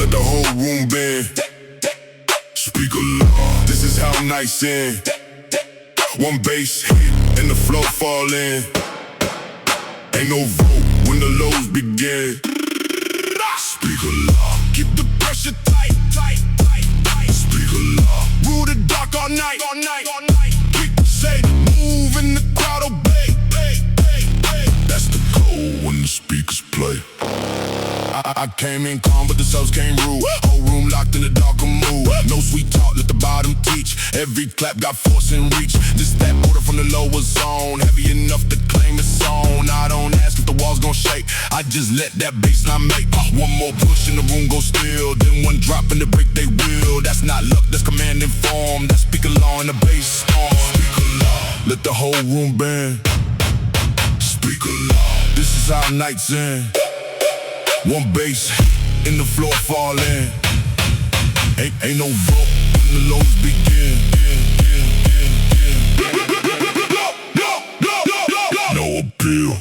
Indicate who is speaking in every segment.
Speaker 1: let the whole room bend. Speaker loud, this is how nights end. One bass hit and the flow fall in. Ain't no vote when the lows begin. Speaker loud, keep the pressure tight, tight, tight, tight. Speaker loud, rule the dark all night, all night, all night. Quick say, move in the crowd, obey, hey, hey, hey. That's the code when the speakers play. I came in calm, but the subs came rude. Whole room locked in a darker mood. No sweet talk, let the bottom teach. Every clap got force and reach. This that order from the lower zone, heavy enough to claim its own. I don't ask if the walls gon' shake, I just let that bassline make. One more push and the room go still. Then one drop and the break they will. That's not luck, that's command and form. That's speaker law and the bass storm. Speaker law, let the whole room bend. Speaker law, this is how nights end. One bass in the floor fall in. Ain't no vote when the lows begin. No appeal.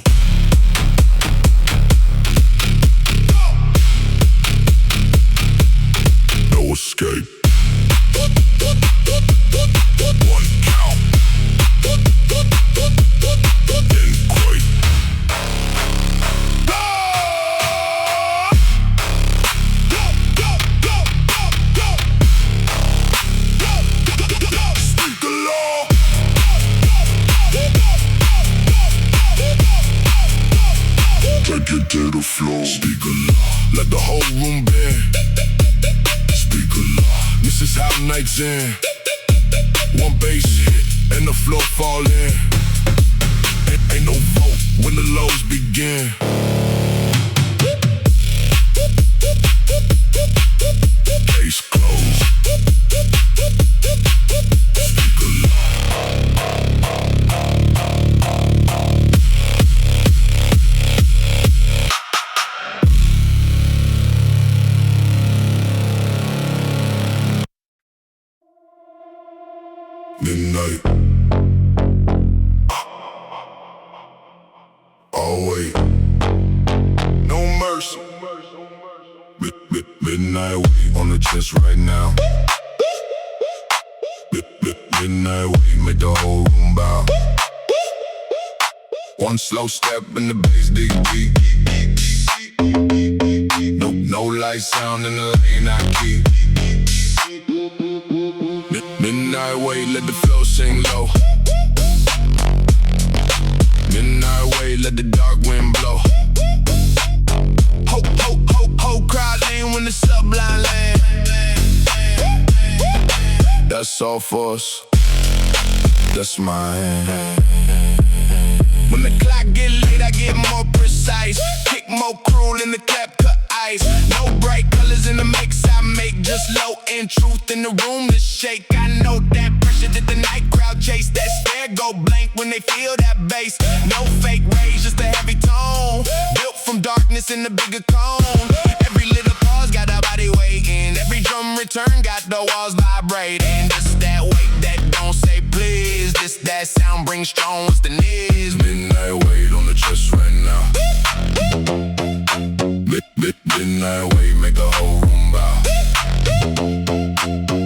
Speaker 1: No escape. One count. Then quake. Take it to the floor. Speaker law, let the whole room bend. Speaker law, this is how nights end. One bass hit and the floor fall in. Ain't no vote when the lows begin. Case closed. Speaker law. Midnight. Oh wait. No mercy. Midnight wait on the chest right now. Midnight wait, make the whole room bow. One slow step in the bass dig deep. No light sound in the lane I keep. Midnight wait, let the flow sing low. Midnight wait, let the dark wind blow. Ho, ho, ho, ho, crowd lean when the sublime land. That's all for us, that's my hand. When the clock get late, I get more precise. Kick more cruel in the clap, cut ice. No bright colors in the mix I make. Just low end truth in the room to shake. I know that pressure that the night crowd chase. That stare go blank when they feel that bass. No fake rage, just a heavy tone. Built from darkness in the bigger cone. Every little pause got a body waiting. Every drum return got the walls vibrating. Just that weight that don't say please. This that sound brings strong, what's the news? Midnight wait on the chest right now. Midnight wait, make the whole room bow.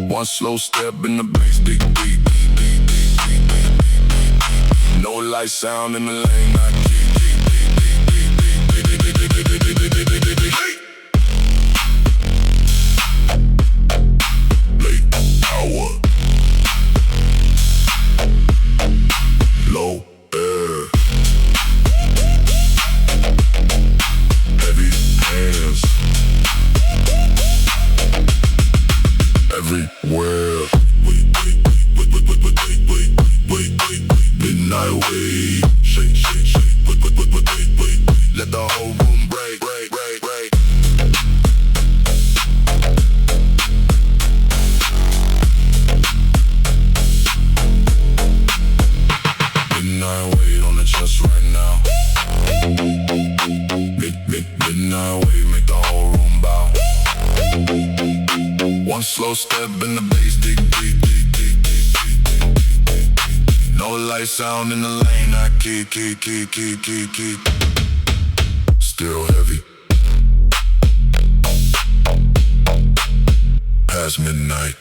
Speaker 1: One slow step in the bass, dig deep. No light sound in the lane, I keep. Late hour. Low air. Heavy hands. Everywhere. Wait. Midnight wait. Shake. Wait. Let the whole room break. Midnight wait on the chest right now. Midnight wait, make the whole room bow. One slow step in the bass, dig deep. No light sound in the lane, I keep. Still heavy. past midnight.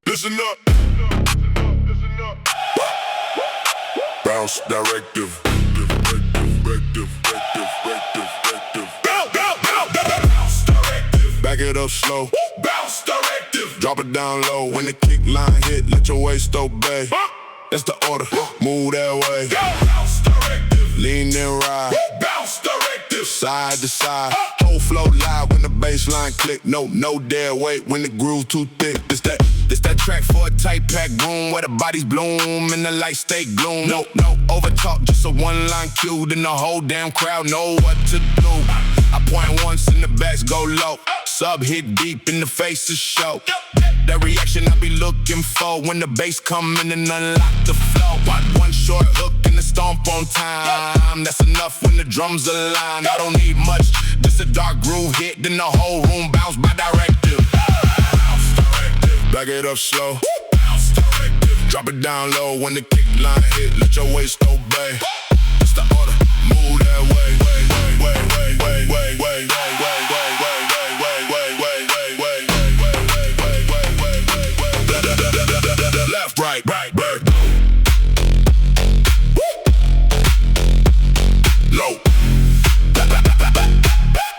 Speaker 1: Listen up. Bounce directive. Back it up slow. Bounce directive. Drop it down low. When the kick line hit, let your waist obey. That's the order. Move that way. Bounce directive. Lean and ride. Bounce directive. Side to side. Whole flow live when the bass line click. No dead weight when the groove too thick. This that track for a tight pack room where the bodies bloom and the lights stay gloom. No over talk, just a one line cue. Then the whole damn crowd know what to do. I point once and the backs go low. Sub hit deep in the faces show. That reaction I be looking for when the bass come in and unlock the flow. One short hook and a stomp on time. That's enough when the drums align. I don't need much, just a dark groove hit. Then the whole room bounce by directive. Back it up slow. Drop it down low when the kick line hit. Let your waist obey. It's the order. Move that way. Left, right. Low.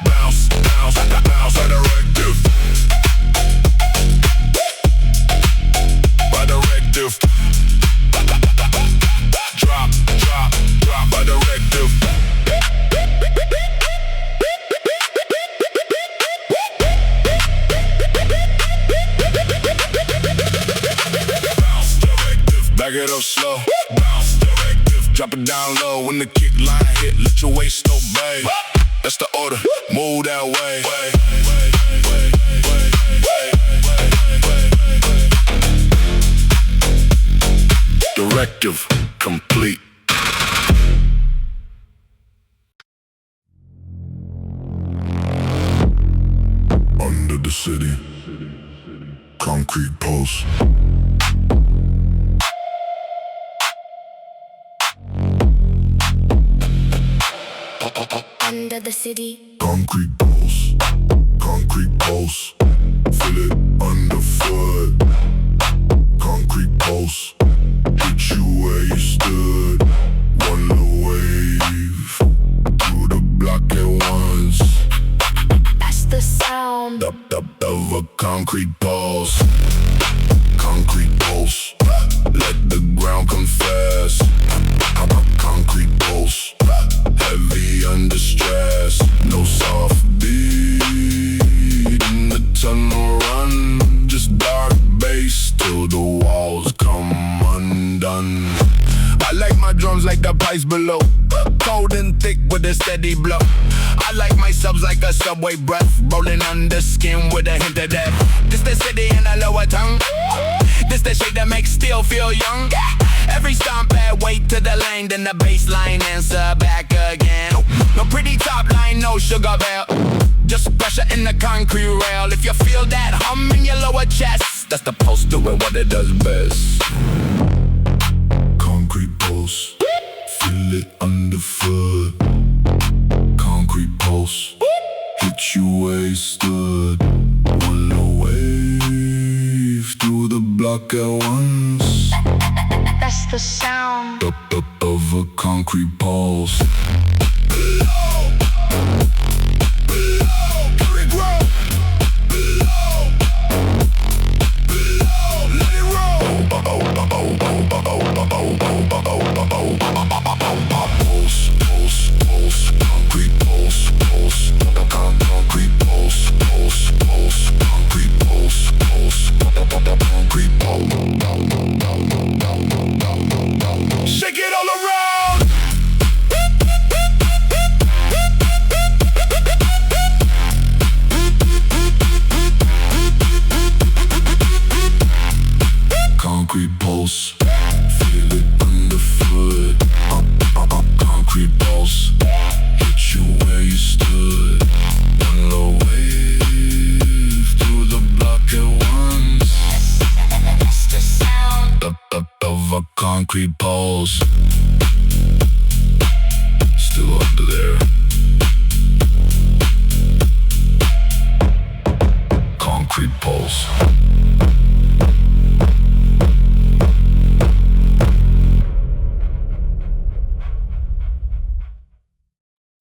Speaker 1: Bounce, directive. By directive. Drop, by directive. Back it up slow. Bounce directive. Drop it down low when the kick line hit. Let your waist obey. That's the order. Move that way. Directive complete. Under the city. Concrete posts.
Speaker 2: Under the city.
Speaker 1: Concrete posts. Feel it underfoot. Concrete posts. Hit you where you stood. One little wave through the block at once.
Speaker 2: That's the sound
Speaker 1: of a concrete pulse. Concrete pulse. Let the ground confess. Concrete pulse. Heavy under stress. No soft beat in the tunnel run. Just dark bass till the walls come undone. I like my drums like the pipes below. Cold and thick with a steady blow. I like my subs like a subway breath. Rolling under skin with a hint of death. This the city in a lower tongue. This the shit that makes steel feel young. Every stomp add weight to the lane. Then the bass line answer back again. No pretty top line, no sugar bell. Just pressure in the concrete rail. If you feel that hum in your lower chest, that's the pulse doing what it does best. Concrete pulse. Feel it underfoot. Concrete pulse. Hit you where you stood. One little wave through the block at once.
Speaker 2: That's the sound
Speaker 1: of a concrete pulse. Shake it all around. Concrete pulse, feel it underfoot. Concrete pulse, hit you where you stood. One low wave through the block at once.
Speaker 2: That's the sound
Speaker 1: of a concrete pulse. still under there. Concrete pulse.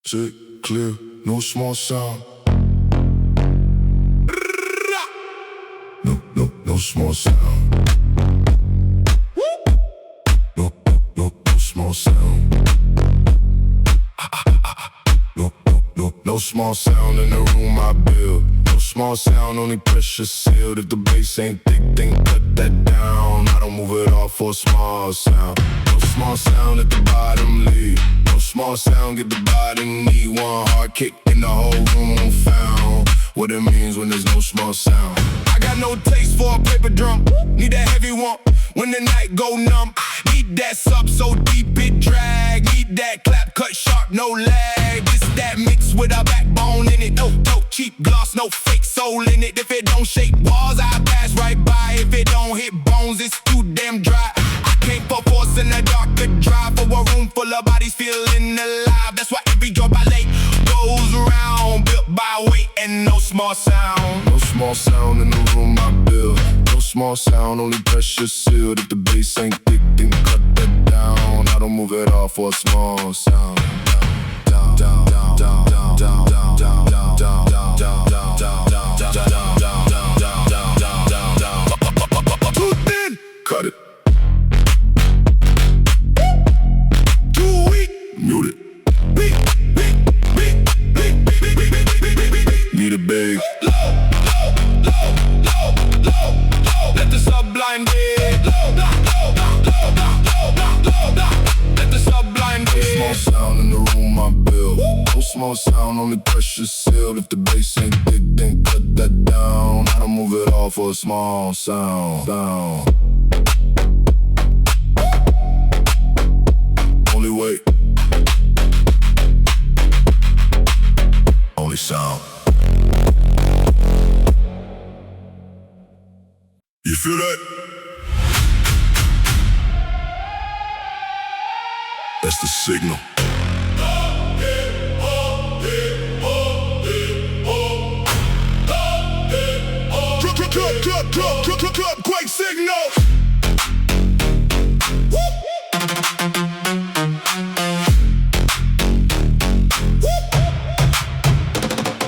Speaker 1: Sick, clear, no small sound. No small sound. No small sound. No small sound in the room I build. No small sound, only pressure sealed. If the bass ain't thick, then cut that down. I don't move it off for a small sound. No small sound at the bottom lead. No small sound, get the bottom knee. One hard kick in the whole room found what it means when there's no small sound. I got no taste for a paper drum. Need that heavy one when the night go numb. Need that sub so deep it drag. Need that clap cut sharp, no lag. This that mix with a backbone in it. No cheap gloss, no fake soul in it. If it don't shake walls, I pass right by. If it don't hit bones, it's too damn dry. I can't for force in the dark to drive for a room full of bodies feeling alive. That's why every job I lay goes around, built by weight and no small sound. No small sound in the room I build. No small sound, only pressure sealed. If the bass ain't thick, then cut that down. I don't move it off for a small sound. Down, down, down, down, down, down, down, down, down, down, down, down, down, down, down, down, down. Too thin, cut it. Too weak, mute it. Need a bag. Let the sublime dig. Let the sublime dig. No small sound in the room I build. No small sound, only pressure sealed. If the bass ain't thick, then cut that down. I don't move it all for a small sound. Only weight. Only sound. You feel that? That's the signal. Quake signal.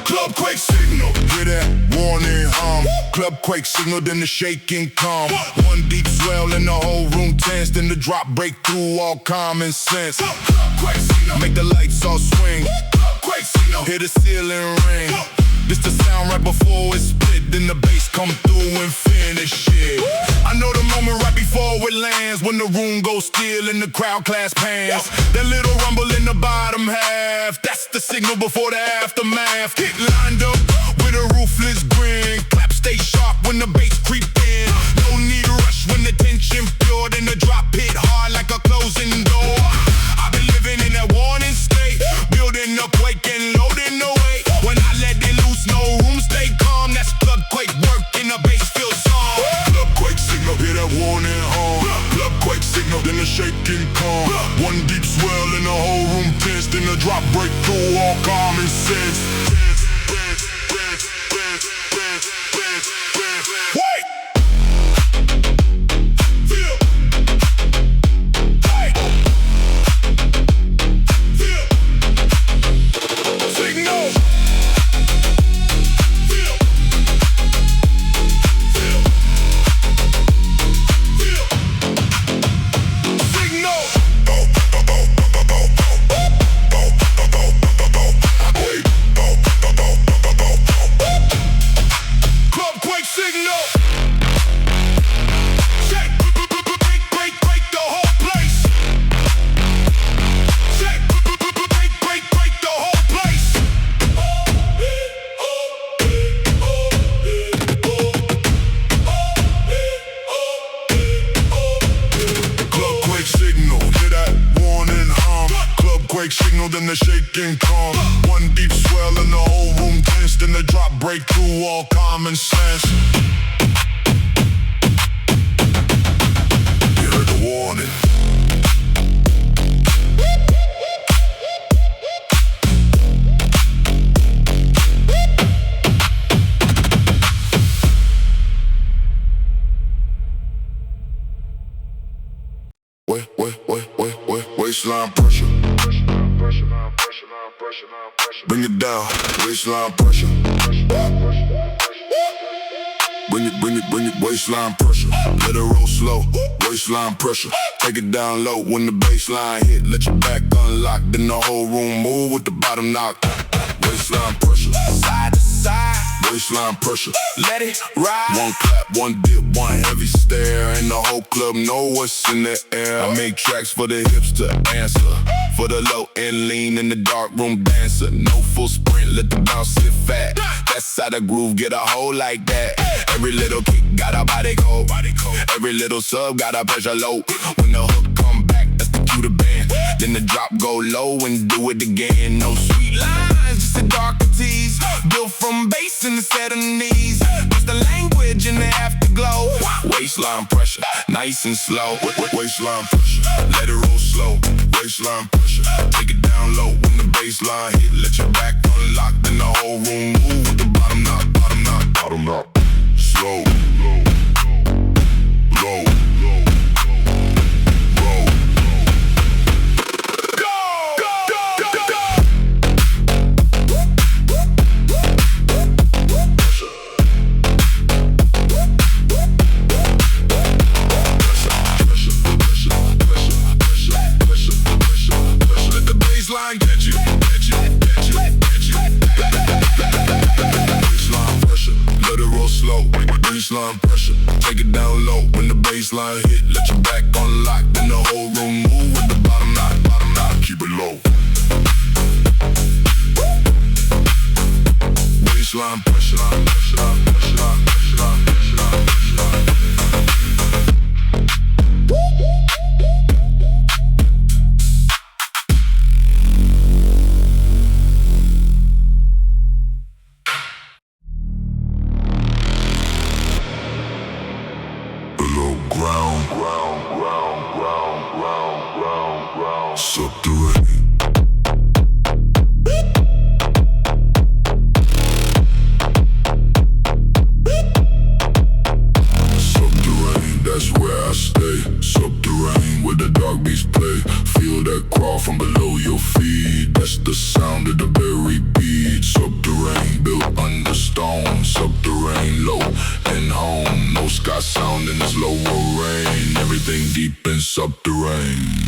Speaker 1: Club quake signal. Hear that warning hum. Club quake signal, then the shaking come. One deep swell and the whole room tense. Then the drop break through all common sense. Quake signal. Make the lights all swing. Quake signal. Hear the ceiling ring. This the sound right before it's split. Then the bass come through and finish it. I know the moment right before it lands, when the room goes still and the crowd clasp hands. That little rumble in the bottom half, that's the signal before the aftermath. Get lined up with a ruthless grin. Clap stay sharp when the bass creep in. No need to rush when the tension pure. Then the drop hit hard like a closing door. I've been living in that warning state, building up, waking, loading the weight. When I let it loose, no room, stay calm. That's club quake work in the bass feel song. Club quake signal, hear that warning hum. Club quake signal, then the shaking come. One deep swell and the whole room tense. Then the drop break through all common sense. Wait! Signal, then the shaking come. One deep swell and the whole room tense. Then the drop break through all common sense. You heard the warning. Waistline pressure. Bring it down. Waistline pressure. Bring it, waistline pressure. Let it roll slow, waistline pressure. Take it down low when the baseline hit. Let your back unlock, then the whole room move with the bottom knock. Waistline pressure, side to side. Waistline pressure, let it ride. One clap, one dip, one heavy stare, and the whole club know what's in the air. I make tracks for the hips to answer, for the low and lean in the dark room dancer. No full sprint, let the bounce sit fat. That's how the groove get a hold like that. Every little kick got a body cold. Every little sub got a pressure low. When the hook come back, that's the cue to band. Then the drop go low and do it again. No sweet lines, just a darker tease. Built from bass in the set of knees. It's the language and the afterglow. Waistline pressure, nice and slow. Waistline pressure, let it roll slow. Waistline pressure, take it down low. When the baseline hit, let your back unlock. Then the whole room move with the bottom knock, bottom knock, bottom knock. Slow, low, low, low, low. Go, go, go, go, go. Let the baseline get you, get you, get you, get you. Baseline pressure, let it roll slow. Baseline pressure, take it down low. When the baseline hit, let your back unlock. Then the whole room move with the bottom knock, bottom knock. Keep it low. Baseline pressure, pressure, pressure, pressure, pressure, pressure. Subterranean. Subterranean, that's where I stay. Subterranean, where the dark beats play. Feel that crawl from below your feet. That's the sound of the buried beat. Subterranean, built under stone. Subterranean, low and home. No sky sound in this lower rain. Everything deep in subterranean.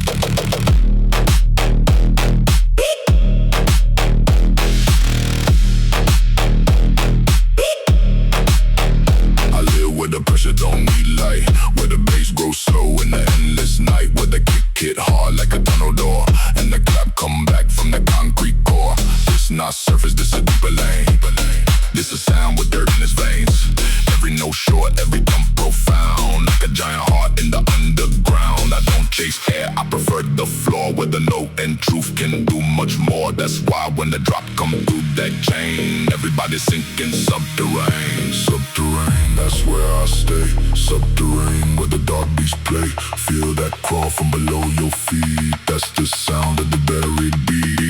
Speaker 1: Where the pressure don't need light, where the bass grows slow in the endless night, where the kick hit hard like a tunnel door, and the clap come back from the concrete core. This not surface, this a deeper lane. This a sound with dirt in its veins. Every note short, every thump profound, like a giant heart in the underground. I don't chase air, I prefer the floor, where the note and truth can do much more. That's why when the drop come through that chain, everybody sinking subterranean. Subterranean, that's where I stay. Subterranean, where the dark beats play. Feel that crawl from below your feet. That's the sound of the buried beat.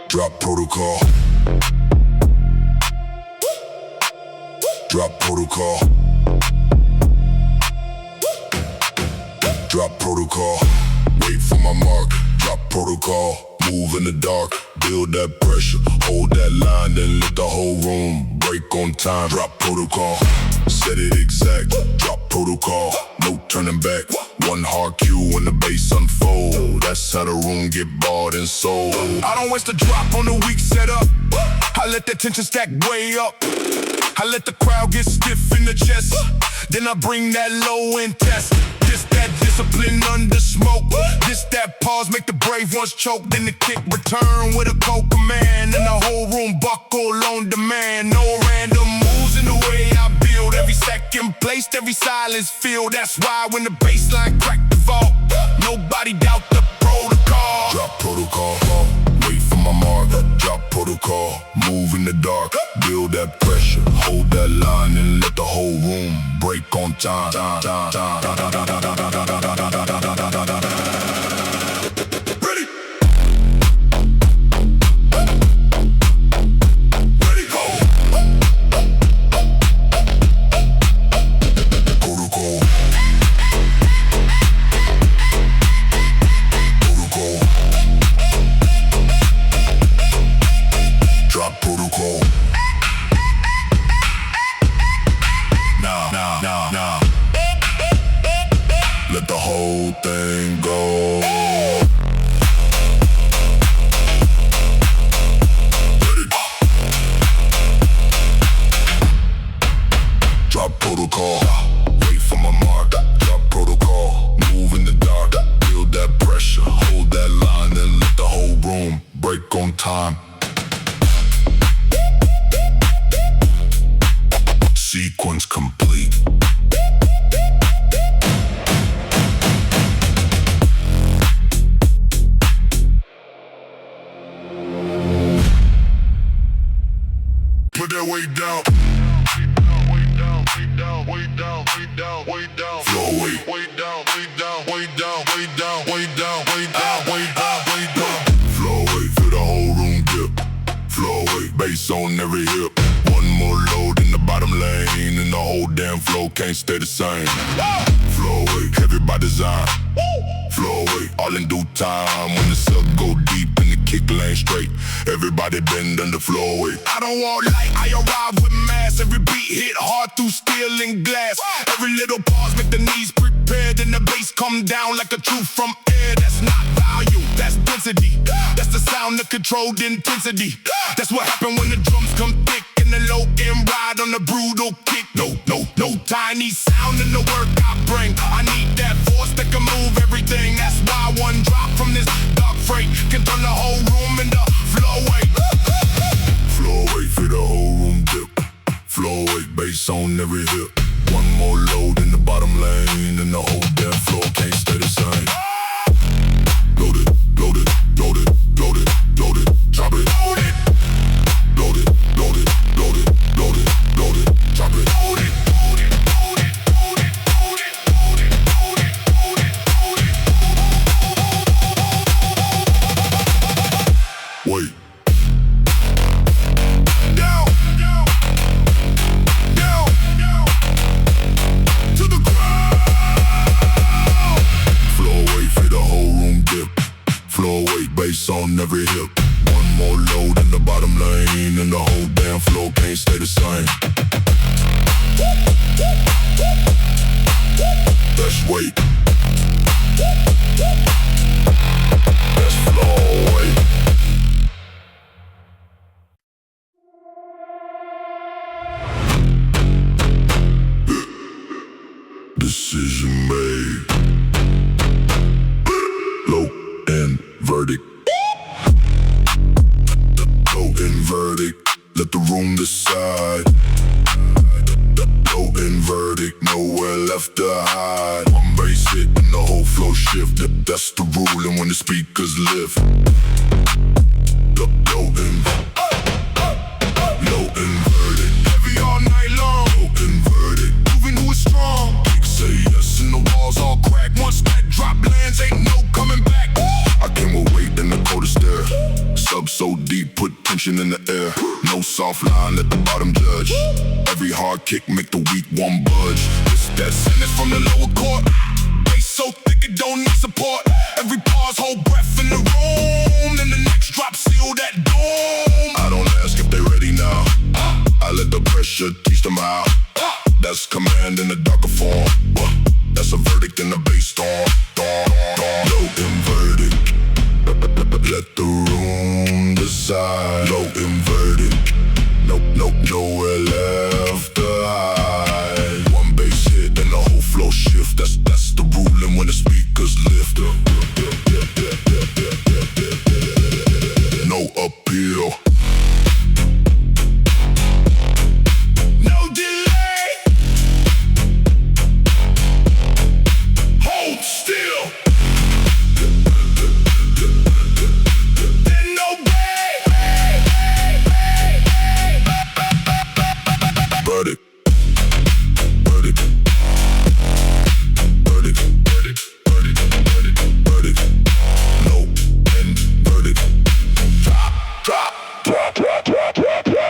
Speaker 1: Drop protocol. Drop protocol. Drop protocol. Wait for my mark. Drop protocol. Move in the dark. Build that pressure. Hold that line, then let the whole room break on time. Drop protocol. Set it exact. Drop protocol. No turning back. One hard cue when the bass unfold. That's how the room get bought and sold. I don't waste a drop on the weak setup. I let that tension stack way up. I let the crowd get stiff in the chest. Then I bring that low and test. This that discipline under smoke. This that pause make the brave ones choke. Then the kick return with a cold command. And the whole room buckle on demand. No random moves in the way I build. Every second placed, every silence filled. That's why when the bassline crack the vault, nobody doubt the protocol. Drop protocol. Wait for my mark. Drop protocol. Move in the dark. Build that pressure. Hold that line and let the whole room break on time. Ready? Ready, go! Protocol. Protocol. Drop protocol. Now. Let the whole thing go. Ready? Drop protocol. Wait for my mark. Drop protocol. Move in the dark. Build that pressure. Hold that line and let the whole room break on time. Sequence complete. Put that weight down. Weight down, weight down, weight down, weight down, weight down. Flow weight. Weight down, weight down, weight down, weight down, weight down, weight down, weight down, weight down. Flow weight, feel the whole room dip. Flow weight, bass on every hip. One more load in the bottom lane, and the whole damn flow can't stay the same. Flow weight, heavy by design. Flow weight, all in due time. When the sub go deep and the kick lane straight, everybody bend under flow weight. I don't want light, I arrive with mass. Every beat hit hard through steel and glass. Every little pause make the knees prepared, and the bass come down like a truth from air. That's not value, that's density. That's the sound of controlled intensity. That's what happen when the drums come thick and the low end ride on the brutal kick. No tiny sound in the work I bring. I need that force that can move everything. That's why one drop from this dark freight can turn the whole room into flow weight. Flow weight, feel the whole room dip. Flow weight, bass on every hip. One more load in the bottom lane, and the whole damn floor can't stay the same. Load it, load it, load it, load it, load it, drop it. Load it, load it, load it, load it, load it, load it, drop it. Load it, load it, load it, load it, load it, load it, load it, load it, load it. Wait. Down, down, down, down, to the ground. Flow weight, feel the whole room dip. Flow weight, bass on every hip. One more load in the bottom lane, and the whole damn floor can't stay the same. That's weight. That's flow weight. Decision made. Low end verdict. Low end verdict. Let the room decide. Low end verdict. Nowhere left to hide. One bass hit and the whole flow shift. That's the rule, and when the speakers lift. Low end. Low end verdict. Heavy all night long. Low end verdict. Moving who is strong. Say yes and the walls all crack. Once that drop lands, ain't no coming back. I came with weight in the coldest air. Sub so deep motion in the air. No soft line, let the bottom judge. Every hard kick make the weak one budge. It's that sentence from the lower court. Bass so thick it don't need support. Every pause, hold breath in the room. Then the next drop seal that doom. I don't ask if they ready now. I let the pressure teach them how. That's command in a darker form. That's a verdict in the bass storm. Low inverted. Let the room decide. Low inverted. Nowhere left to hide. One bass hit and the whole flow shift. That's the ruling when the speakers lift. No appeal. No delay. Hold still. Then obey. Verdict. Verdict. Verdict. Verdict. Verdict. Verdict. Verdict. No end. Verdict. Drop.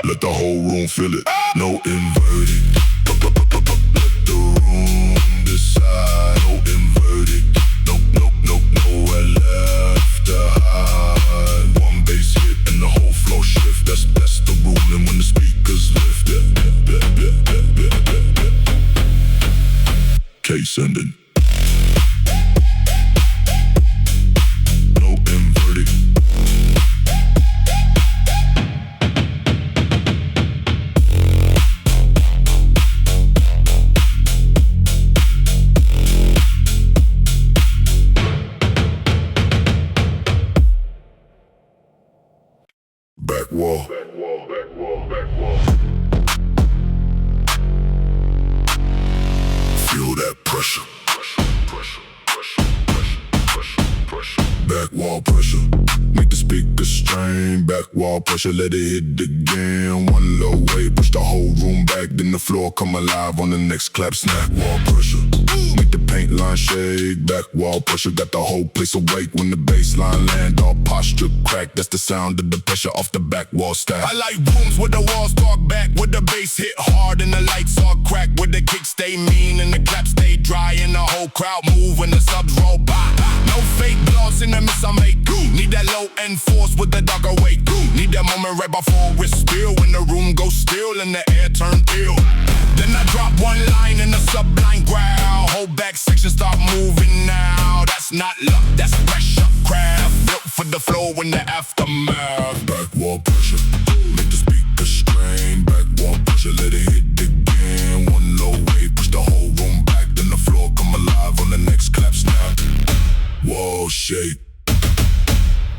Speaker 1: Let the whole room feel it. No inverted. Let the room decide. No inverted. Nowhere left to hide. One bass hit and the whole flow shift. That's the ruling when the speakers lift. Case ending. No inverted. Back wall. Feel that pressure. Back wall pressure. Make the speakers strain. Back wall pressure, let it hit again. One low wave, push the whole room back. Then the floor come alive on the next clap. Snap wall pressure. Make the paint line shake. Back wall pressure, got the whole place awake. When the bass line land, all posture crack. That's the sound of the pressure off the back wall stack. I like rooms where the walls talk back, where the bass hit hard and the lights all crack, where the kicks stay mean and the claps stay dry, and the whole crowd move when the subs roll by. No fake gloss in the mix I make. Need that low end force with the darker weight. Need that moment right before it spill, when the room goes still and the air turn ill. Then I drop one line in a sublime growl. Whole back section start moving now. That's not luck, that's pressure craft. Built for the flow in the aftermath. Back wall pressure, make the speakers strain. Back wall pressure, let it hit again. One low wave, push the whole room back. Then the floor come alive on the next clap snap. Wall shake,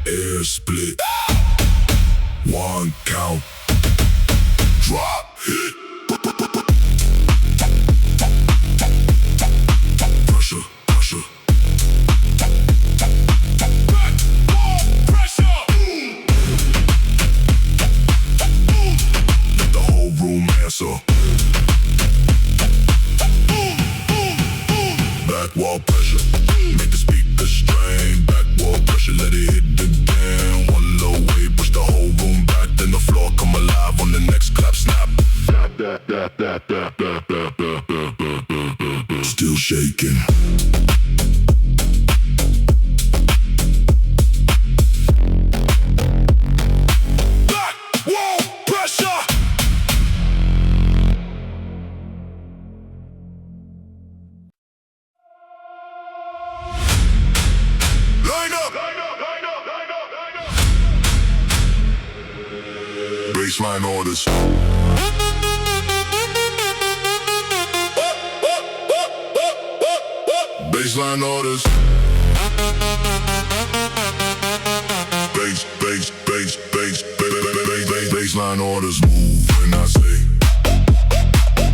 Speaker 1: air split. One count, drop, hit. Pressure, pressure. Back wall pressure. Let the whole room answer. Back wall pressure, make the speakers strain. Back wall pressure, let it hit again. One low wave, push the whole room back. Then the floor come alive on the next clap snap. Still shaking. Back wall pressure. Line up. Baseline orders. Baseline orders. Baseline orders move when I say.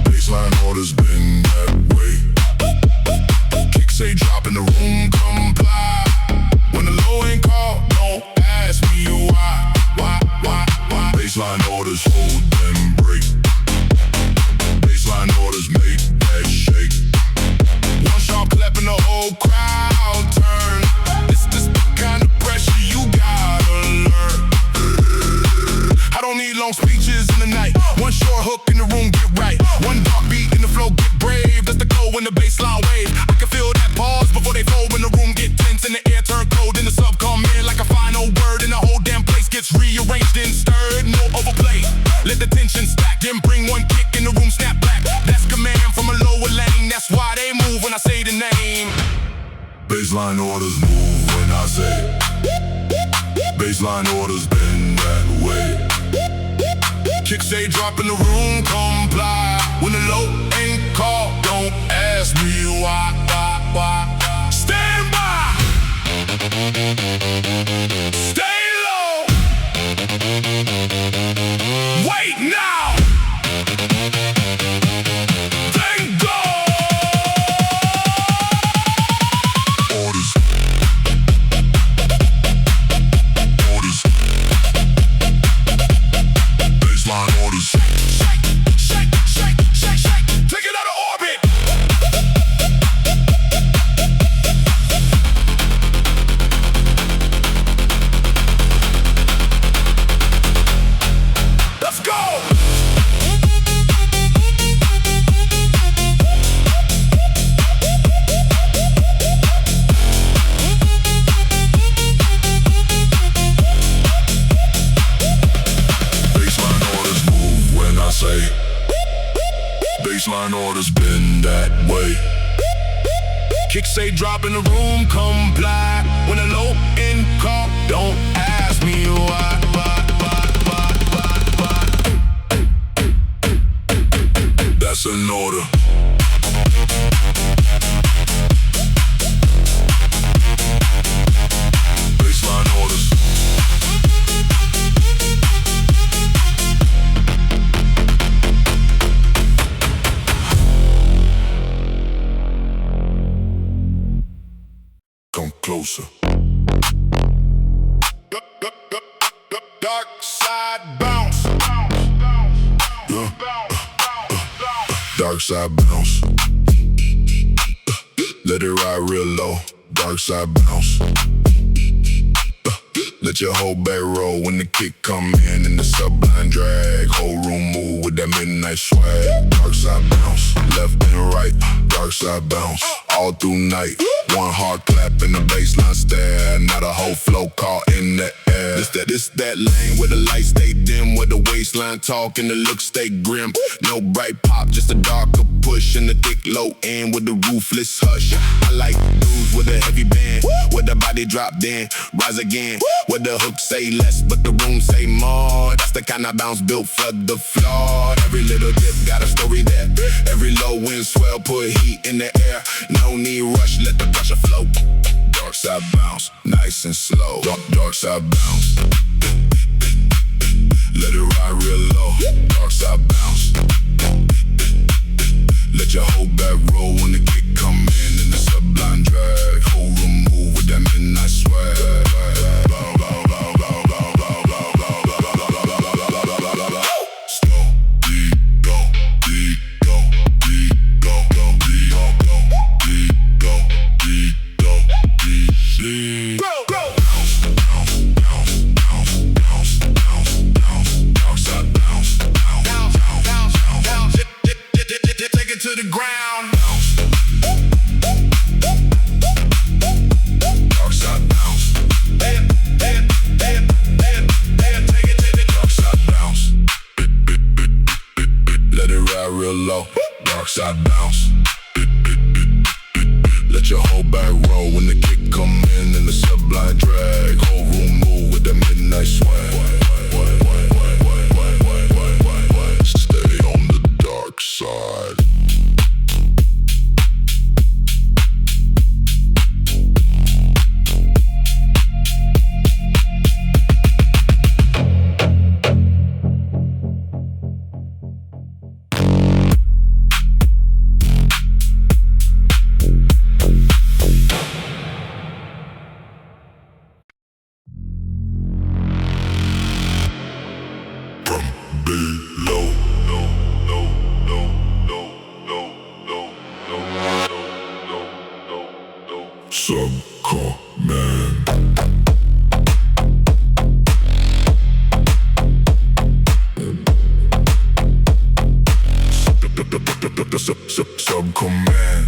Speaker 1: Baseline orders been that way. Kicks say drop in the room, comply. When the low ain't called, don't ask me why. Baseline orders hold them break. Baseline orders make that shake. One sharp clap and the whole crowd turn. It's the kind of pressure you gotta learn. I orders move when I say. Baseline orders been that way. Kicks say drop in the room, comply. When the low ain't called, don't ask me why. Stand by. Stay low. Wait now. Thank God. Orders. Orders. Baseline orders. Shake, shake, shake, shake, shake. Take it out of orbit. Let's go. Baseline orders been that way. Kicks say drop in the room, comply. When the low end call, don't ask me why. That's an order. Baseline orders. Closer. Dark side bounce. Dark side bounce. Let it ride real low. Dark side bounce. Let your whole back roll when the kick come in and the sublime drag. Whole room move with that midnight swag. Dark side bounce, left and right. Dark side bounce, all through night. One hard clap and the baseline stare. Not a whole flow caught in the air. This that lane where the lights stay dim, where the waistline talk and the looks stay grim. No bright pop, just a darker push and the thick low end with the ruthless hush. I like dudes with a heavy band, where the body drop then rise again, where the hook say less but the room say more. That's the kind of bounce built for the floor. Every little dip got a story there. Every low wind swell put heat in the air. No need rush, let the pressure flow. Dark side bounce, nice and slow. Dark side bounce. Let it ride real low. Dark side bounce. Let your whole back roll when the kick come in and the sublime drag. Whole room move with that midnight swag. To the ground. Dark side bounce. Take it to the dark side bounce. Let it ride real low. Dark side bounce. Let your whole back roll when the kick come in and the sublime drag. Whole room move with that midnight swag. Stay on the dark side. Subcommand,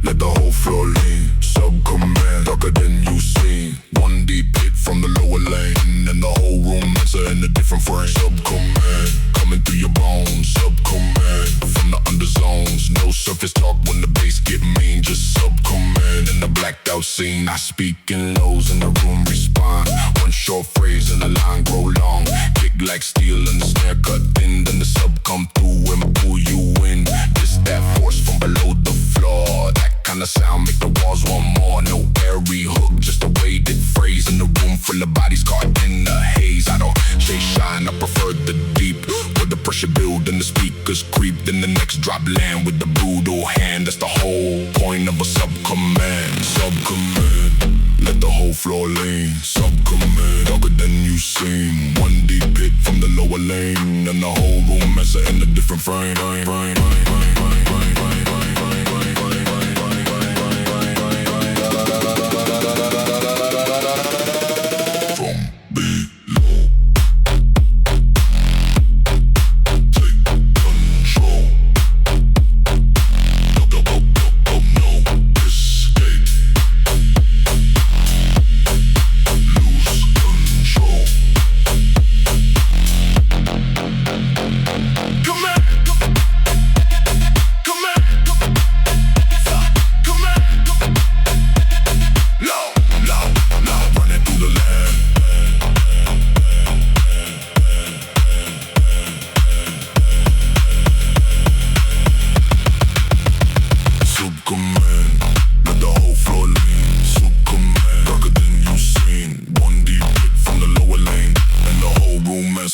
Speaker 1: let the whole floor lean. Subcommand, darker than you seen. 1D pit from the lower lane, and the whole room answer in a different frame. Subcommand, coming through your bones. Subcommand, from the underzones. No surface talk when the bass get mean. Just subcommand in the blacked out scene. I speak in lows and the room respond. One short phrase and the line grow long. Kick like steel and the snare cut thin. Then the sub come through and pull you in. Just that force from below the floor. That kind of sound make the walls want more. No airy hook, just a weighted phrase. In the room full of bodies caught in the haze. I don't chase shine, I prefer the deep. Where the pressure build and the speakers creep. Then the next drop land with the brutal hand. That's the whole point of a sub-command. Sub-command, let the whole floor lean. Sub-command, darker than you seem. 1D pick from the lower lane. And the whole room as in a different frame.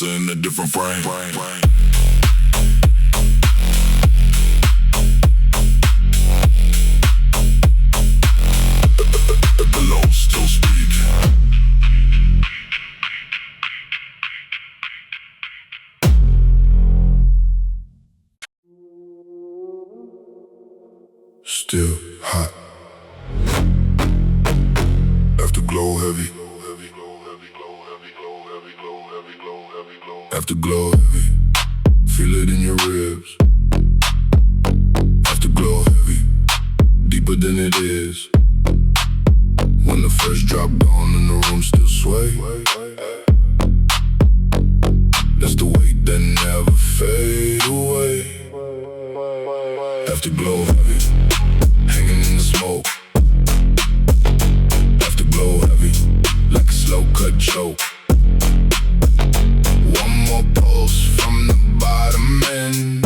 Speaker 1: In a different frame. The low still speak. Still hot. After glow heavy. After glow heavy, feel it in your ribs. After glow heavy, deeper than it is. When the first drop gone and the room still sway. That's the weight that never fade away. After glow heavy, hanging in the smoke. After glow heavy, like a slow cut choke. One more pulse from the bottom end,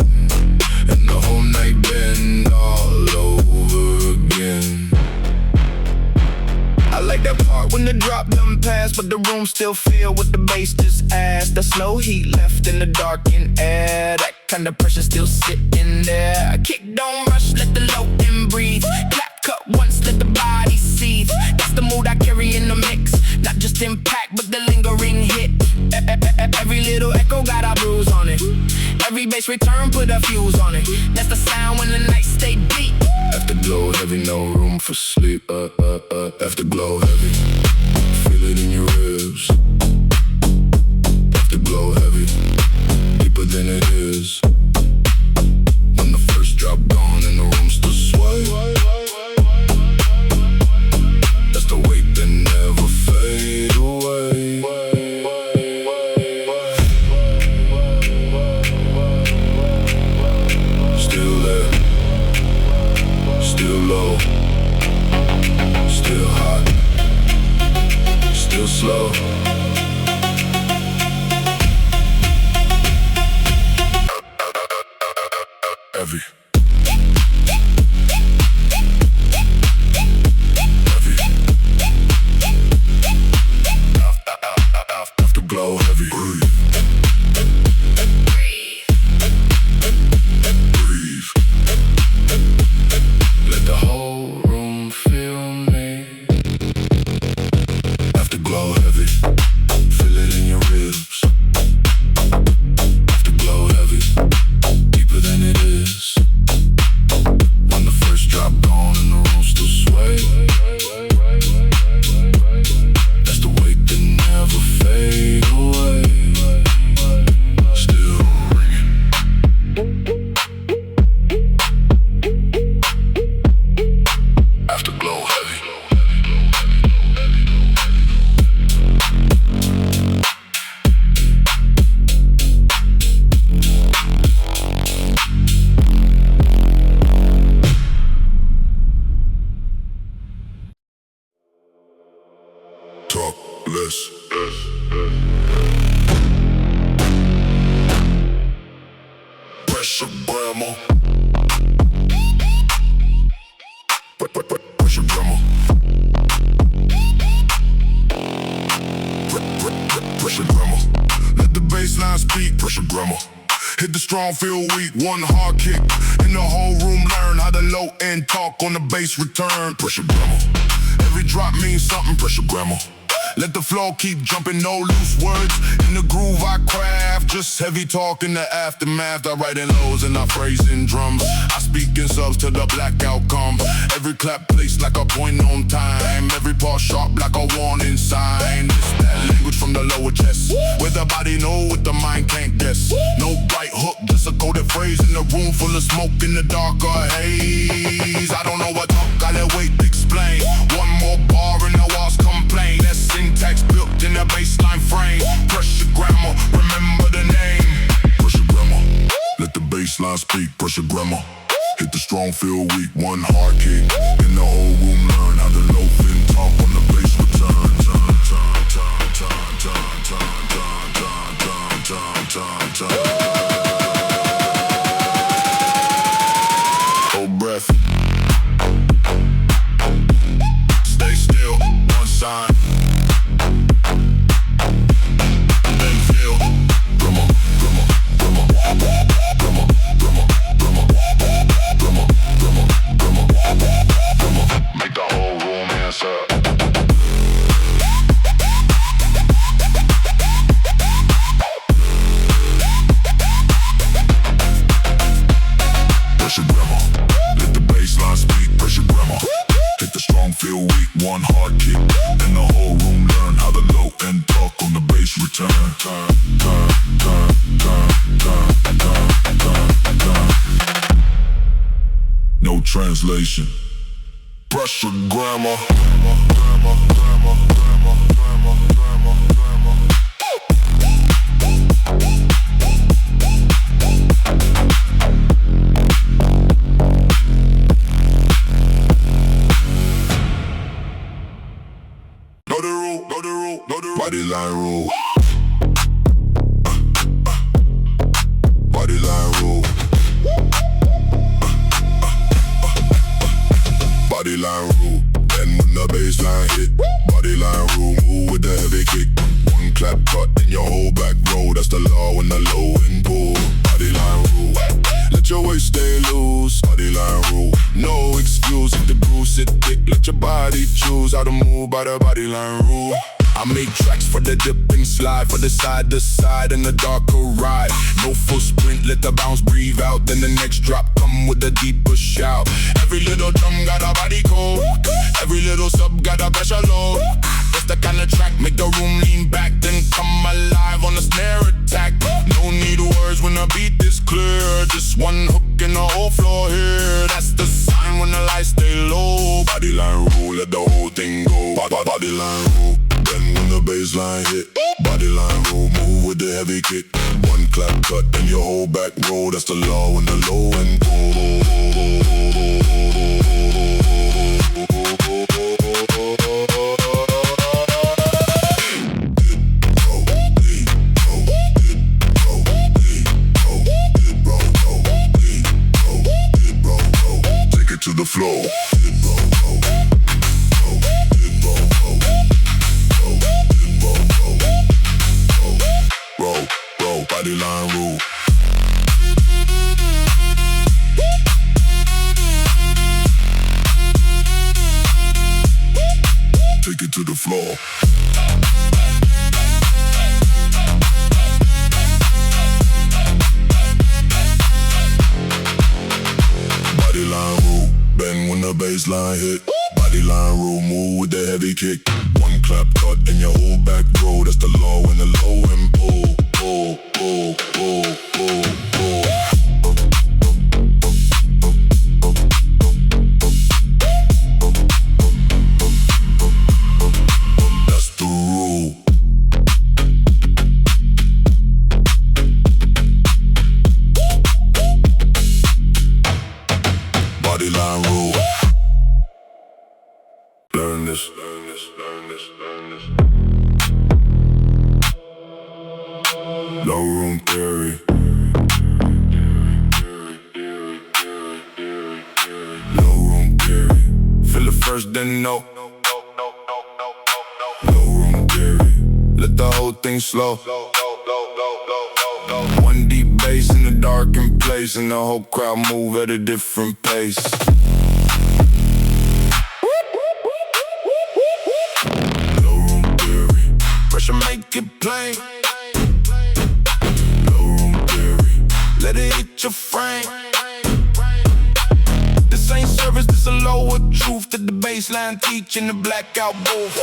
Speaker 1: and the whole night been all over again. I like that part when the drop done pass, but the room still filled with the bass just ass. The slow heat left in the darkened air. That kind of pressure still sitting there. Kick don't rush, let the low end breathe. Clap cut once, let the body seethe. That's the mood I carry in the mix. Not just impact, but the lingering hit. Every little echo got a bruise on it. Every bass return put a fuse on it. That's the sound when the night stay deep. After glow heavy, no room for sleep. After glow heavy, feel it in your ribs. After glow heavy, deeper than it is. When the first drop gone and the room still sway. That's the weight that never fade away. Still there, still low, still hot, still slow. Heavy. After glow heavy. Breathe. Breathe. Let the whole room feel me. After glow heavy. grandma. Pressure grandma. Pressure grandma. Let the bassline speak. Pressure grandma. Hit the strong, feel weak, one hard kick. And the whole room learn how to low end talk on the bass return. Pressure grandma. Every drop means something. Pressure grandma. Let the flow keep jumping, no loose words. In the groove I craft, just heavy talk in the aftermath. I write in lows and I phrase in drums. I speak in subs till the blackout come. Every clap placed like a point on time. Every part sharp like a warning sign. It's that language from the lower chest, where the body know what the mind can't guess. No bright hook, just a coded phrase in a room full of smoke in the darker haze. I don't know what talk, I let wait to explain. One more bar and the walls complain. That's syntax built in the baseline frame. Pressure grammar, remember the name. Pressure grammar, let the baseline speak. Pressure grammar, hit the strong, feel weak, one hard kick. And the whole room learn how to loaf and talk on the bass return. Hold breath. Stay still, one sign. Feel weak, one hard kick, and the whole room learn how to low and talk on the bass return. No translation. Pressure grammar. Body line rule. Body line rule. Body line rule. And when the bass line hit, body line rule, move with the heavy kick. One clap cut in your whole back row. That's the law when the low end pull. Body line rule. Let your waist stay loose. Body line rule. No excuse if the groove sit thick. Let your body choose how to move by the body line rule. I make tracks for the dip and slide, for the side to side and the darker ride. No full sprint, let the bounce breathe out. Then the next drop come with a deeper shout. Every little drum got a body code. Every little sub got a pressure load. That's the kind of track, make the room lean back. Then come alive on the snare attack. No need words when the beat is clear. Just one hook and the whole floor here. That's the sign when the lights stay low. Body line rule, let the whole thing go. Body line rule. Then when the bassline hit, body line roll, move with the heavy kick. One clap cut and your whole back roll. That's the law when the low end pull. Take it to the floor. Body line rule. Take it to the floor. Body line rule. Bend when the bassline hit. Body line rule, move with the heavy kick. One clap cut and your whole back roll. That's the law when the low end pull. Pull, pull, pull, pull, pull. That's the rule. Body line rule. Learn this, learn this, learn this, learn this. Low room theory. no. Low room theory, let the whole thing slow. 1D bass in a darkened place, and the whole crowd move at a different pace. Low room theory, pressure make it plain. Low room theory, let it hit your frame. This ain't service, this a lower truth that the baseline teaching the blackout booth.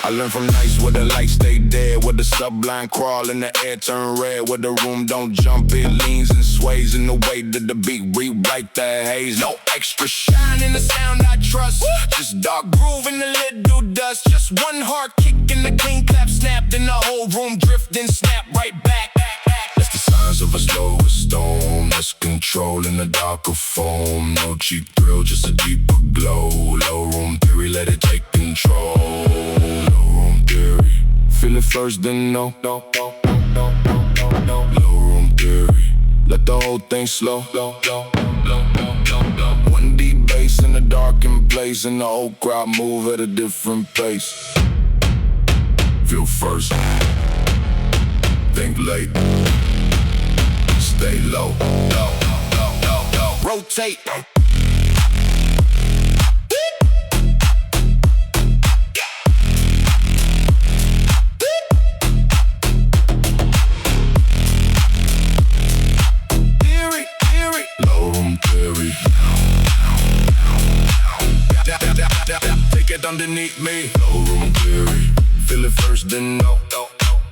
Speaker 1: I learned from nights where the lights stay dead, where the subline crawl and the air turn red, where the room don't jump, it leans and sways in the way that the beat rewrite the haze. No extra shine in the sound I trust, just dark groove in the lid do dust. Just one hard kick and the clean clap snap, then the whole room drift and snap right back. That's the signs of a slower storm, that's control in the darker form. No cheap thrill, just a deeper glow. Low room theory, let it take control. Feel it first, then no. Low room theory, let the whole thing slow. 1D bass in a darkened place, and the whole crowd move at a different pace. Feel first, think late, stay low. Rotate. Take it underneath me. Low room theory, feel it first, then no.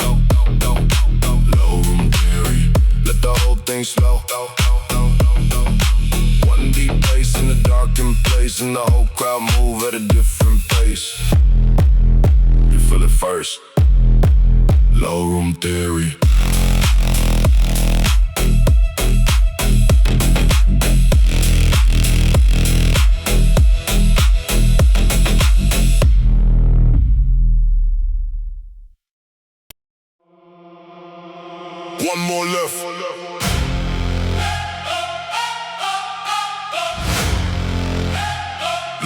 Speaker 1: Low room theory, let the whole thing slow. 1D bass in a darkened place, and the whole crowd move at a different pace. You feel it first. Low room theory. One more left.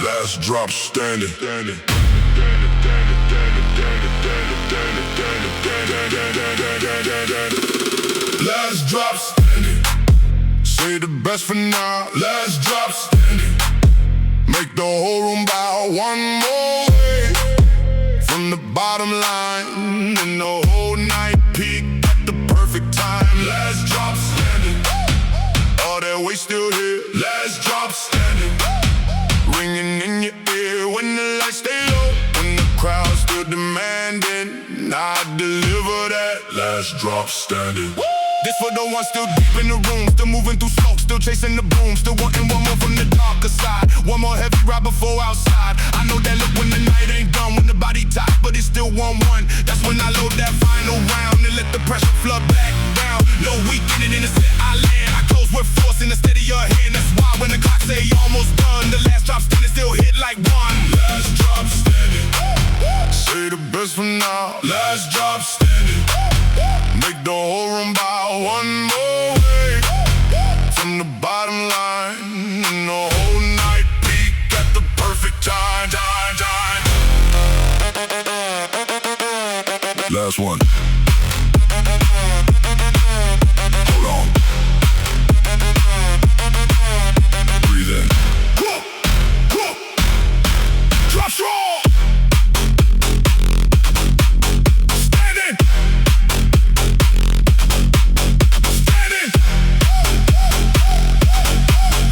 Speaker 1: Last drop standing. Last drop standing. Say the best for now. Last drop standing. Make the whole room bow one more way. From the bottom line, and the whole night peak. Perfect time, last drop standing. All that weight still here, last drop standing. Ringing in your ear when the lights stay low, when the crowd's still demanding. I deliver that last drop standing. This for the ones still deep in the room, still moving through smoke, still chasing the boom, still wanting one more from the darker side. One more heavy ride before outside. I know that look when the night ain't done, when the body tight, but it's still 1-1. That's when I load that final round and let the pressure flood back down. No weakening in the set I land. I close with force in the steady your hand. That's why when the clock say almost done, the last drop standing still hit like one. Last drop standing. Say the best for now. Last drop standing. Make the whole room bow one more way. From the bottom line, and the whole night peak at the perfect time. Last one. Hold on. Breathe in. Drop strong. Standing.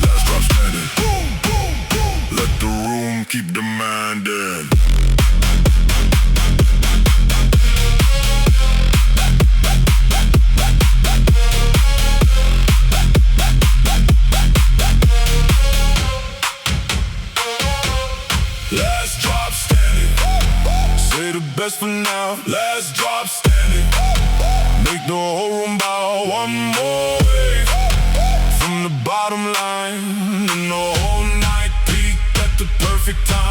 Speaker 1: Last drop standing. Let the room keep demanding. Last drop standing. Say the best for now. Last drop standing. Make the whole room bow one more way. From the bottom line, and the whole night peak at the perfect time.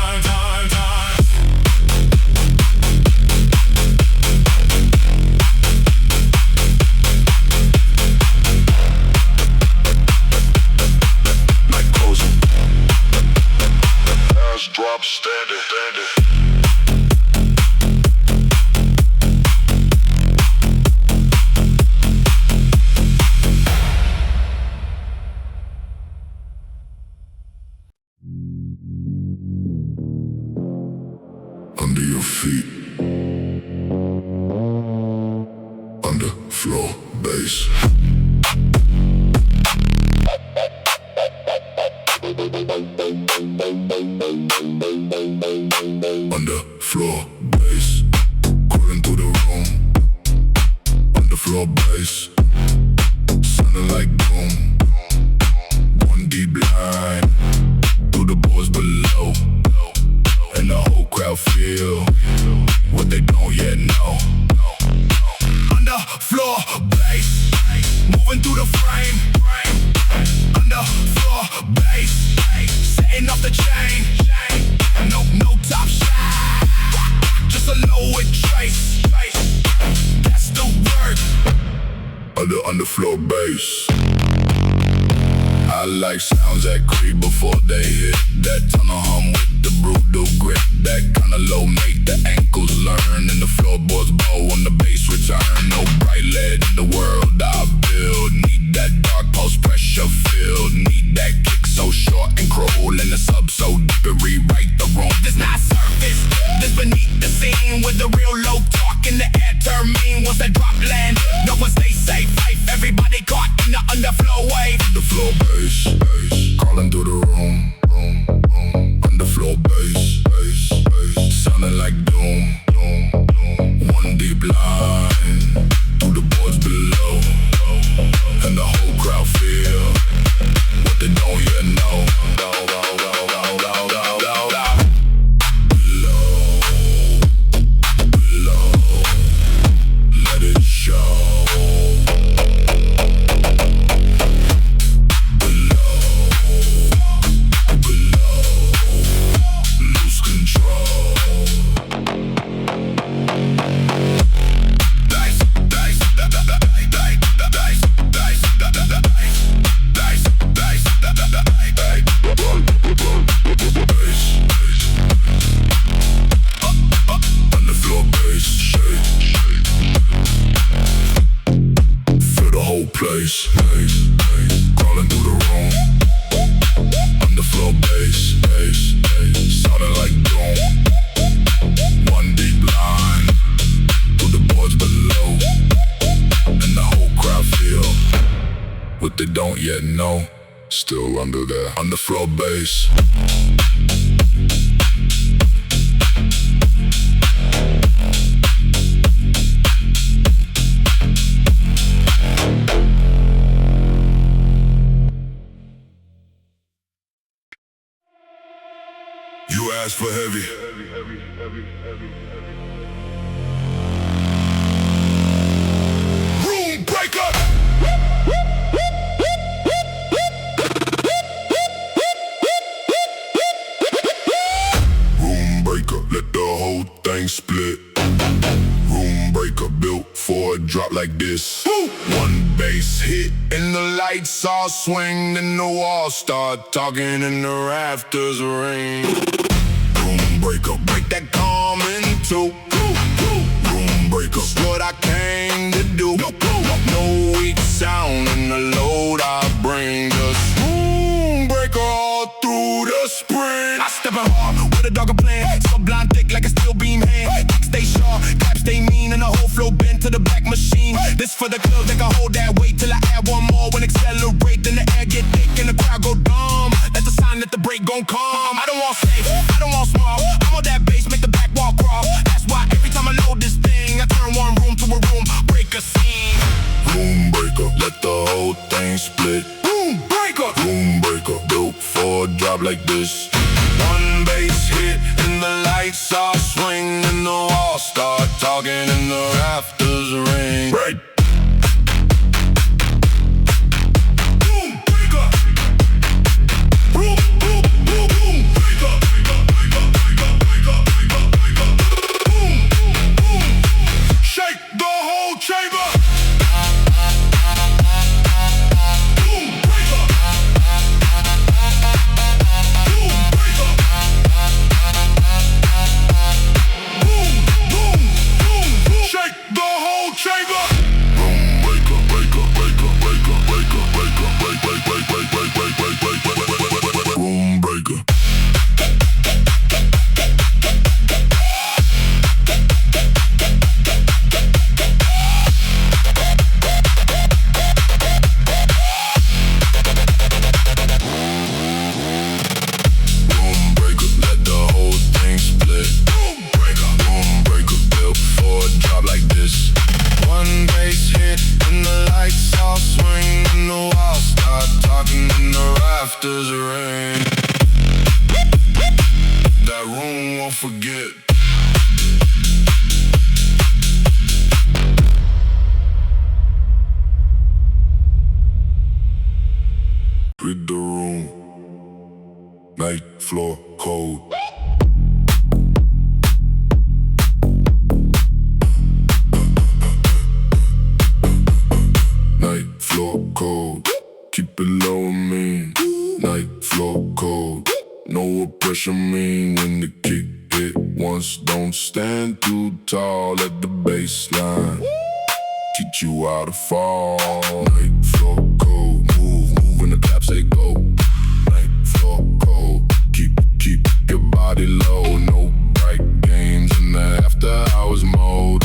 Speaker 1: feet on the floor bass. On the floor bass, crawling through the room. On the floor bass, sounding like boom. One deep line through the boards below, and the whole crowd feel what they don't yet know. On the floor bass, moving through the frame. On the floor bass, setting off the chain. No top shine, just a low with trace. That's the word. On the floor bass. I like sounds that creep before they hit. That tunnel hum with the brutal grip. That kinda low make the ankles learn, and the floorboards bow when the bass return. No bright lead in the world I build. Need that dark pulse pressure filled. Need that kick so short and cruel, and the sub so deep it rewrite the room. This not surface, this beneath the scene, with the real low talk in the air turn mean. Once that drop land, no one stay safe. Everybody caught in the underflow wave. The floor bass, crawling through the room. Underflow bass, sounding like doom. One deep line through the boards below, and the whole crowd feel what they don't yet know. Below, let it show. Place, crawling through the room. On the floor bass, sounding like doom. One deep line through the boards below, and the whole crowd feel what they don't yet know. Still under there, on the floor bass. You asked for heavy. Room breaker. Room breaker, let the whole thing split. Room breaker built for a drop like this. One bass hit and the lights all swing, then the walls start talking and the rafters ring. Room breaker, break that calm in two. Room breaker, that's what I came to do. No weak sound in the load I bring. Just room breaker all through the spring. I steppin' hard with a dogger plan, so blind thick like a steel beam hand. Stay sharp, clap stay mean, and the whole flow bent to the back machine. This for the club that can hold that weight till I add one more. When accelerate, then the air get thick and the crowd go dumb. That's a sign that the break gon' come. I don't want safe, I don't want small. I'm on that bass, make the back wall crawl. That's why every time I load this thing, I turn one room to a room, break a scene. Room breaker, let the whole thing split. Room breaker, room breaker, built for a drop like this. One bass hit and the lights all swing, and the walls start talking and the rafters ring. Break. Shake Read the room. Night floor cold. Night floor cold. Keep it low and mean. Night floor cold. Know what pressure mean when the kick hit once. Don't stand too tall at the baseline. Teach you how to fall. Night floor cold. Move when the claps say go. Night floor cold. Keep your body low. No bright games in the after hours mode.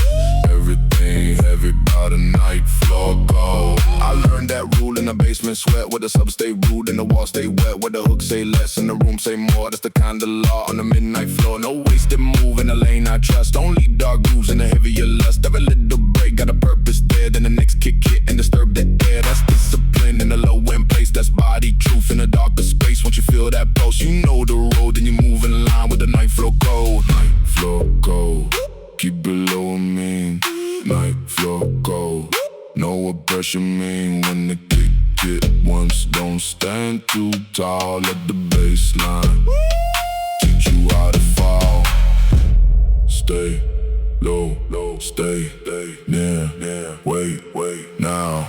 Speaker 1: Everything heavy by the night floor cold. I learned that rule in the basement sweat, where the subs stay rude and the walls stay wet, where the hooks say less and the room say more. That's the kind of law on the midnight floor. No wasted move in the lane I trust. Only dark grooves in the heavier lust. Every little break got a purpose there. Then the next kick hit and disturb the air. That's discipline in the low end place. That's body truth in the darker space. Once you feel that pulse, you know the road. Then you move in line with the night floor cold. Night floor cold. Keep it low and mean. Night floor cold. Know what pressure mean when the kick hit once. Don't stand too tall at the baseline. Teach you how to fall. Stay low, stay near. Wait, now,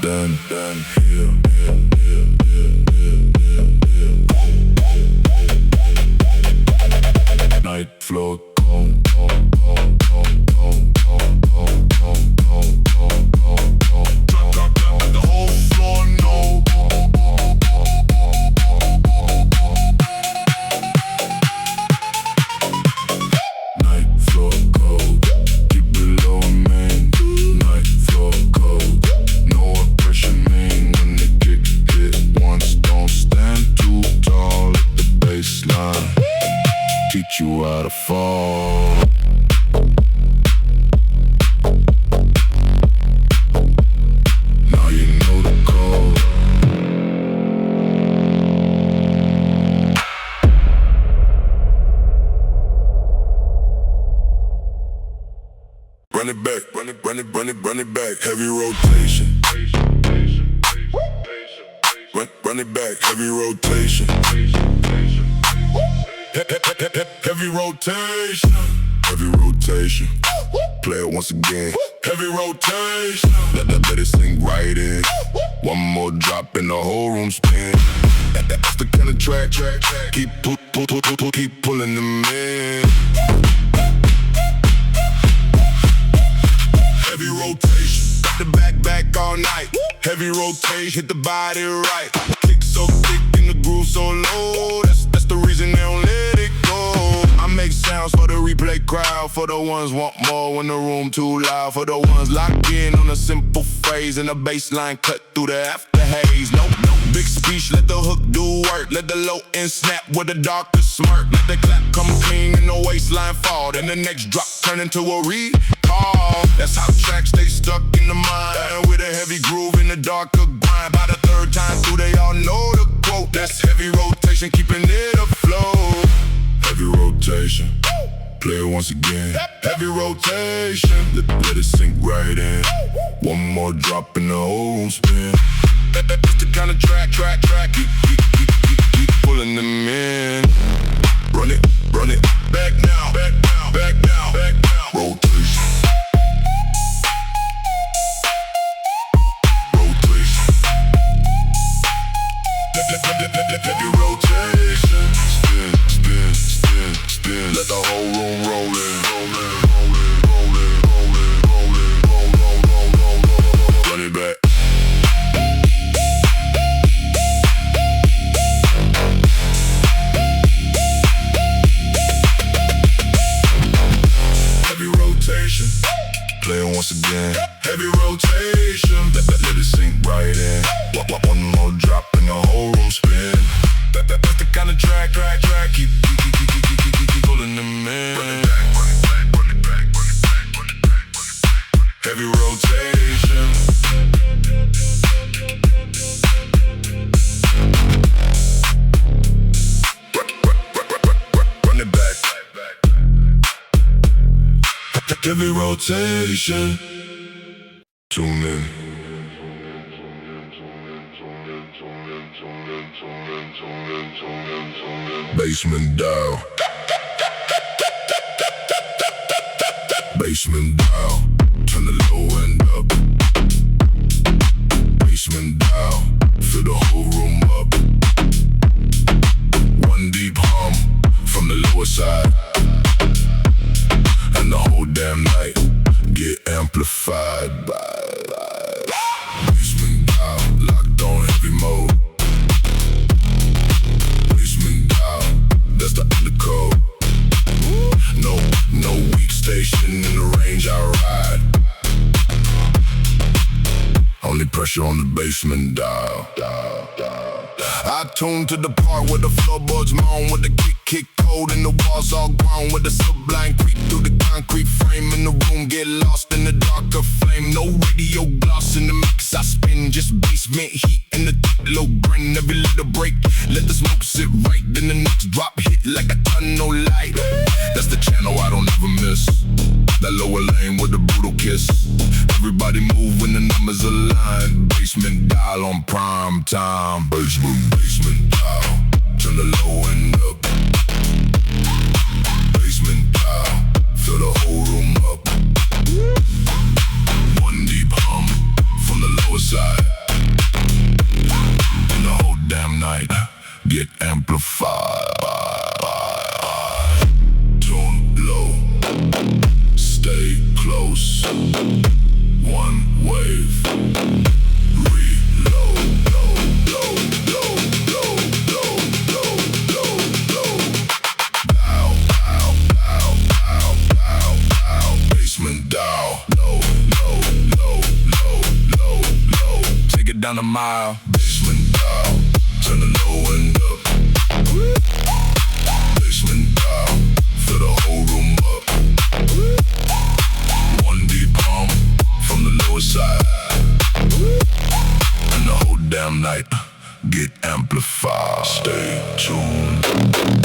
Speaker 1: then, here. Night floor cold. The whole floor know. Night floor cold. Keep it low, man. Night floor cold. Know what pressure mean when the kick hit once. Don't stand too tall at the baseline. Teach you how to fall. Now you know the code. Run it back, heavy rotation. Run it back, heavy rotation. Heavy rotation. Heavy rotation. Play it once again. Heavy rotation. Let it sink right in. One more drop and the whole room spin. That's the kind of track. Keep pulling them in. Heavy rotation. Got the back all night. Heavy rotation, hit the body right. Kick so thick and the groove so low. That's the reason they don't let it go. I make sounds for the replay crowd. For the ones want more when the room too loud. For the ones locked in on a simple phrase and the bass line cut through the after haze. No big speech, let the hook do work. Let the low end snap with a darker smirk. Let the clap come clean and the waistline fall. Then the next drop turn into a recall. That's how tracks stay stuck in the mind. And with a heavy groove in the darker grind. By the third time through they all know the quote. That's heavy rotation, keeping it afloat. Heavy rotation. Play it once again. Heavy rotation. Let it sink right in. One more drop and the whole room spin. That's the kind of track. Keep pulling them in. Run it. Back now. Rotation. Heavy rotation. Spin. Let the whole room roll in. Run it back. Heavy rotation. Play it once again. Heavy rotation. Let it sink right in. One more drop and the whole room spin. That's the kind of track. Keep pulling them in. Run it back. Heavy rotation. Run it back. Heavy rotation. Tune in. Basement dial. Basement dial. Turn the low end up. Basement dial. Fill the whole room up. One deep hum from the lower side. And the whole damn night get amplified by basement dial. Locked on heavy mode. Basement dial. That's the undercode. No weak station in the range I ride. Only pressure on the basement dial. I tune to the part where the floorboards moan, with the kick cold and the walls all grown, with the sublime creep through the concrete frame in the room, get lost in the darker flame. No radio gloss in the mix I spin, just basement heat and the low grin. Every little break, let the smoke sit right, then the next drop hit like a tunnel light. That's the channel I don't ever miss, that lower lane with the brutal kiss. Everybody move when the numbers align. Basement dial on prime time. Basement dial. Turn the low end up. Basement dial. Fill the whole room up. One deep hum from the lower side. And the whole damn night get amplified. Tone low. Stay close. One wave. Reload. Basement dial. Low. Take it down a mile. Basement dial. Turn the low end up. Basement dial. Fill the whole room up. One deep hum from the lower side. And the whole damn night get amplified. Stay tuned.